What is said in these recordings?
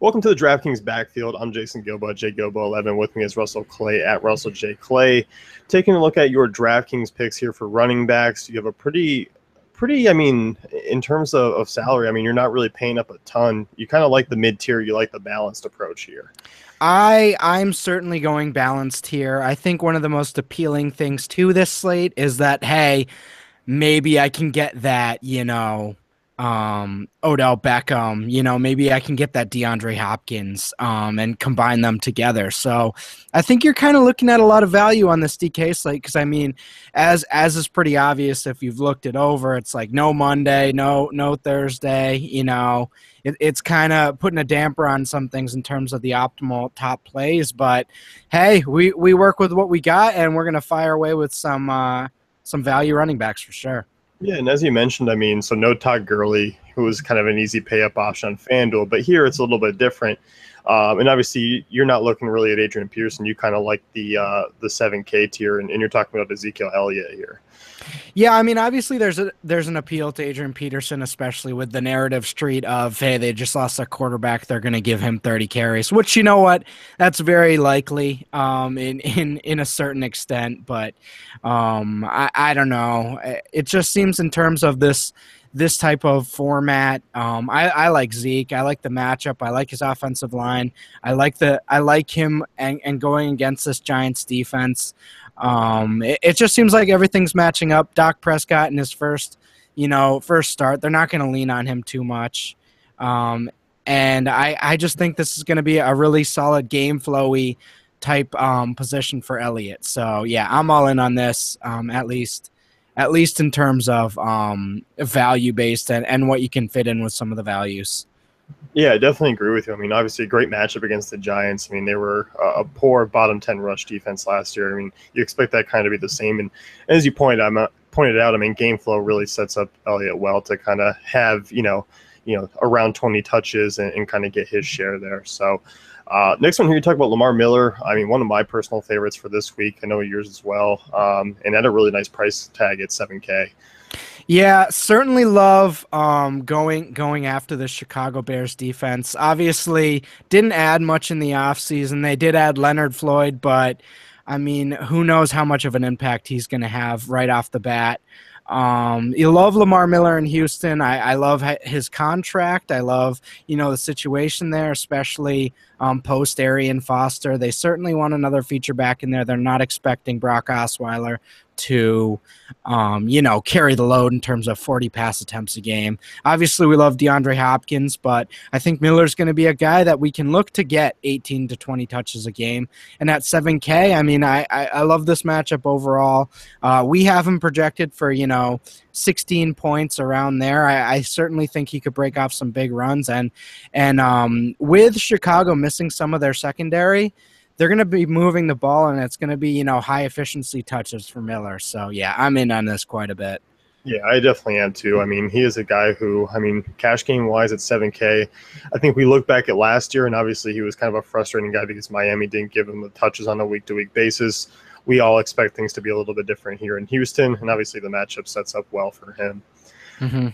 Welcome to the DraftKings backfield. I'm Jason Gilbo, JGilbo11. With me is Russell Clay at Russell J. Clay. Taking a look at your DraftKings picks here for running backs. You have a pretty, in terms of salary, you're not really paying up a ton. You kind of like the mid-tier. You like the balanced approach here. I'm certainly going balanced here. I think one of the most appealing things to this slate is that, hey, maybe I can get that, Odell Beckham, maybe I can get that DeAndre Hopkins, and combine them together. So I think you're kind of looking at a lot of value on this DK slate. Cause as is pretty obvious, if you've looked it over, it's like no Monday, no Thursday, it's kind of putting a damper on some things in terms of the optimal top plays, but hey, we work with what we got and we're going to fire away with some value running backs for sure. Yeah, and as you mentioned, so no Todd Gurley, who was kind of an easy pay-up option on FanDuel, but here it's a little bit different. And obviously, you're not looking really at Adrian Peterson. You kind of like the 7K tier, and you're talking about Ezekiel Elliott here. Yeah, obviously there's an appeal to Adrian Peterson, especially with the narrative street of, hey, they just lost a quarterback, they're going to give him 30 carries, which, you know what, that's very likely in a certain extent, but I don't know. It just seems in terms of this type of format, I like Zeke. I like the matchup. I like his offensive line. I like him and going against this Giants defense. It just seems like everything's matching up. Dak Prescott in his first start, they're not going to lean on him too much. And I just think this is going to be a really solid game flowy type position for Elliott. So yeah, I'm all in on this, at least in terms of value based and what you can fit in with some of the values. Yeah, I definitely agree with you. Obviously, a great matchup against the Giants. They were a poor bottom 10 rush defense last year. You expect that kind of be the same. And as you pointed out, game flow really sets up Elliott well to kind of have, around 20 touches and kind of get his share there. So next one here, you talk about Lamar Miller. One of my personal favorites for this week. I know yours as well. And at a really nice price tag at 7K. Yeah, certainly love going after the Chicago Bears defense. Obviously, didn't add much in the offseason. They did add Leonard Floyd, but, who knows how much of an impact he's going to have right off the bat. You love Lamar Miller in Houston. I love his contract. I love, the situation there, especially post Arian Foster. They certainly want another feature back in there. They're not expecting Brock Osweiler to, carry the load in terms of 40 pass attempts a game. Obviously, we love DeAndre Hopkins, but I think Miller's going to be a guy that we can look to get 18 to 20 touches a game. And at 7K, I love this matchup overall. We have him projected for, 16 points around there. I certainly think he could break off some big runs. And with Chicago missing some of their secondary, they're going to be moving the ball, and it's going to be, high efficiency touches for Miller. So, yeah, I'm in on this quite a bit. Yeah, I definitely am too. He is a guy who, cash game wise at 7K, I think we look back at last year, and obviously he was kind of a frustrating guy because Miami didn't give him the touches on a week-to-week basis. We all expect things to be a little bit different here in Houston, and obviously the matchup sets up well for him. Mm-hmm.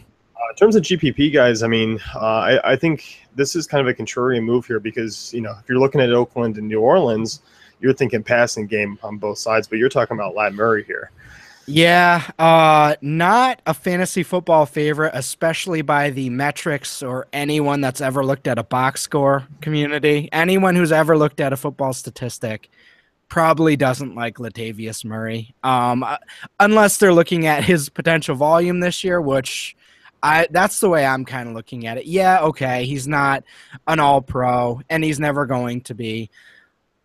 In terms of GPP guys, I think this is kind of a contrarian move here because, if you're looking at Oakland and New Orleans, you're thinking passing game on both sides, but you're talking about Lamar Murray here. Yeah, not a fantasy football favorite, especially by the metrics or anyone that's ever looked at a box score community. Anyone who's ever looked at a football statistic probably doesn't like Latavius Murray, unless they're looking at his potential volume this year, which that's the way I'm kind of looking at it. Yeah, okay, he's not an all-pro, and he's never going to be,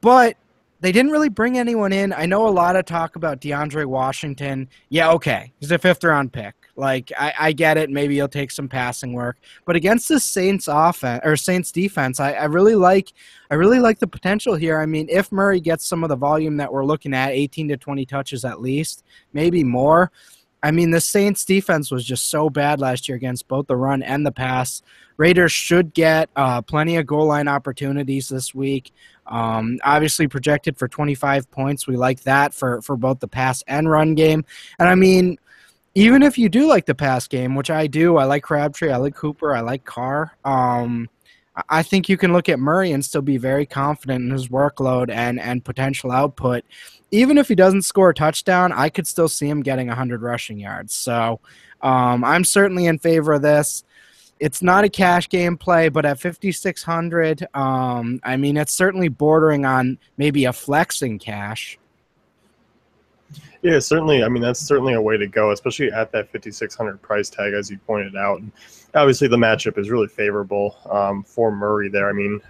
but they didn't really bring anyone in. I know a lot of talk about DeAndre Washington. Yeah, okay, he's a fifth-round pick. I get it. Maybe he'll take some passing work, but against the Saints offense or Saints defense, I really like the potential here. If Murray gets some of the volume that we're looking at, 18 to 20 touches at least, maybe more. The Saints defense was just so bad last year against both the run and the pass. Raiders should get plenty of goal line opportunities this week. Obviously projected for 25 points. We like that for both the pass and run game. And even if you do like the pass game, which I do, I like Crabtree, I like Cooper, I like Carr. I think you can look at Murray and still be very confident in his workload and potential output. Even if he doesn't score a touchdown, I could still see him getting 100 rushing yards. So I'm certainly in favor of this. It's not a cash game play, but at 5,600, I mean, it's certainly bordering on maybe a flexing cash. Yeah, certainly. I mean, that's certainly a way to go, especially at that 5,600 price tag, as you pointed out. And obviously, the matchup is really favorable for Murray there. I mean,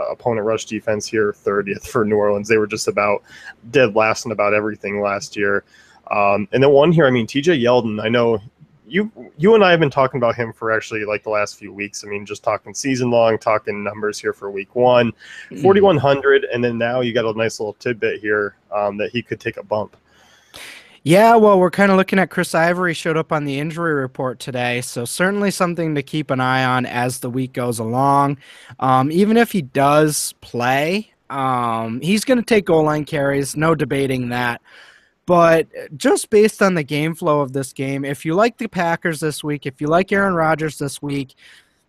opponent rush defense here, 30th for New Orleans. They were just about dead last in about everything last year. And then one here, I mean, TJ Yeldon, I know you and I have been talking about him for actually like the last few weeks. I mean, just talking season long, talking numbers here for week one, 4,100. And then now you got a nice little tidbit here that he could take a bump. Yeah, well, we're kind of looking at Chris Ivory showed up on the injury report today, so certainly something to keep an eye on as the week goes along. Even if he does play, he's going to take goal line carries, no debating that. But just based on the game flow of this game, if you like the Packers this week, if you like Aaron Rodgers this week,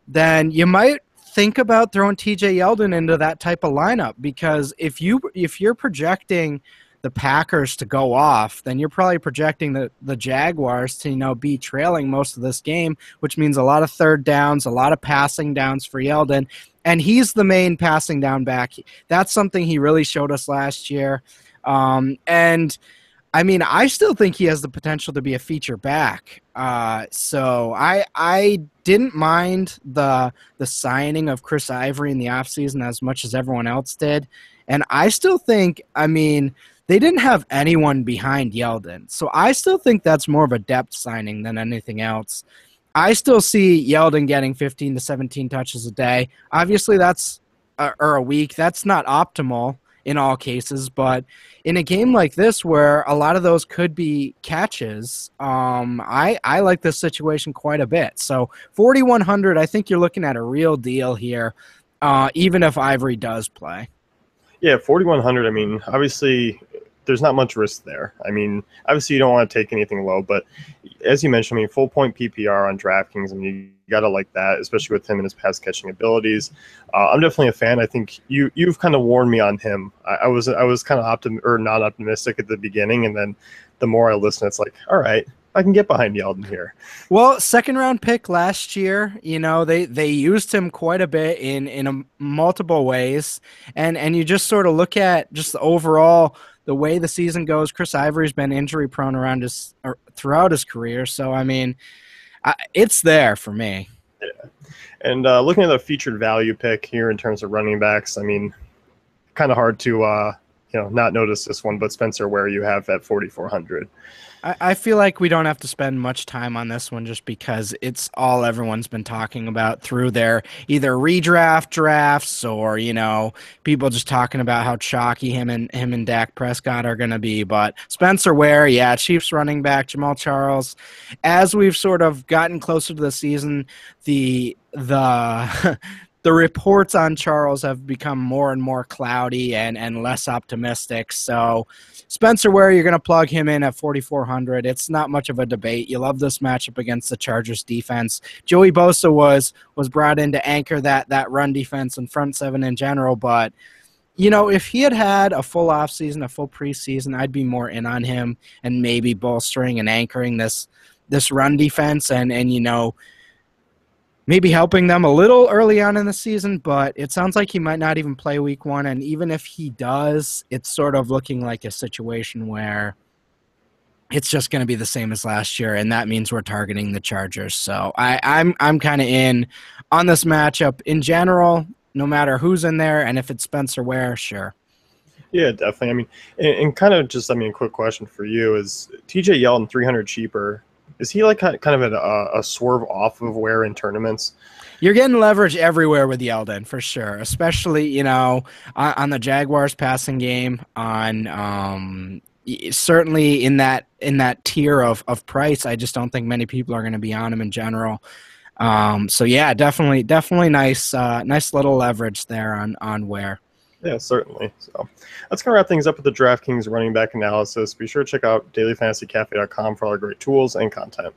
then you might think about throwing TJ Yeldon into that type of lineup, because if you're projecting the Packers to go off, then you're probably projecting the Jaguars to, be trailing most of this game, which means a lot of third downs, a lot of passing downs for Yeldon. And he's the main passing down back. That's something he really showed us last year. And I mean, I still think he has the potential to be a feature back. So I didn't mind the signing of Chris Ivory in the offseason as much as everyone else did. And I still think, I mean, they didn't have anyone behind Yeldon. So I still think that's more of a depth signing than anything else. I still see Yeldon getting 15 to 17 touches a day. Obviously, that's or a week. That's not optimal in all cases, but in a game like this where a lot of those could be catches, I like this situation quite a bit. So 4,100, I think you're looking at a real deal here, even if Ivory does play. Yeah, 4,100. I mean, obviously, there's not much risk there. I mean, obviously, you don't want to take anything low, but as you mentioned, I mean, full point PPR on DraftKings. I mean, you got to like that, especially with him and his pass catching abilities. I'm definitely a fan. I think you've kind of warned me on him. I was kind of not optimistic at the beginning, and then the more I listen, it's like, all right, I can get behind Yeldon here. Well, second round pick last year, they used him quite a bit in multiple ways, and you just sort of look at just the overall the way the season goes. Chris Ivory's been injury prone throughout his career, so I mean, it's there for me. Yeah, and looking at the featured value pick here in terms of running backs, I mean, kind of hard to not notice this one, but Spencer Ware you have at 4,400. I feel like we don't have to spend much time on this one just because it's all everyone's been talking about through their either redraft drafts or, people just talking about how chalky him and Dak Prescott are going to be. But Spencer Ware, yeah, Chiefs running back, Jamal Charles. As we've sort of gotten closer to the season, the reports on Charles have become more and more cloudy and less optimistic. So Spencer Ware, you're going to plug him in at 4,400. It's not much of a debate. You love this matchup against the Chargers defense. Joey Bosa was brought in to anchor that run defense and front seven in general. But, if he had a full offseason, a full preseason, I'd be more in on him and maybe bolstering and anchoring this run defense and maybe helping them a little early on in the season, but it sounds like he might not even play week one. And even if he does, it's sort of looking like a situation where it's just going to be the same as last year, and that means we're targeting the Chargers. So I'm kind of in on this matchup in general, no matter who's in there, and if it's Spencer Ware, sure. Yeah, definitely. I mean, and kind of just, a quick question for you is TJ Yeldon 300 cheaper. Is he like kind of a swerve off of Ware in tournaments? You're getting leverage everywhere with Yeldon for sure, especially on the Jaguars passing game. On certainly in that tier of price, I just don't think many people are going to be on him in general. So yeah, definitely nice little leverage there on Ware. Yeah, certainly. So that's going to wrap things up with the DraftKings running back analysis. Be sure to check out dailyfantasycafe.com for all our great tools and content.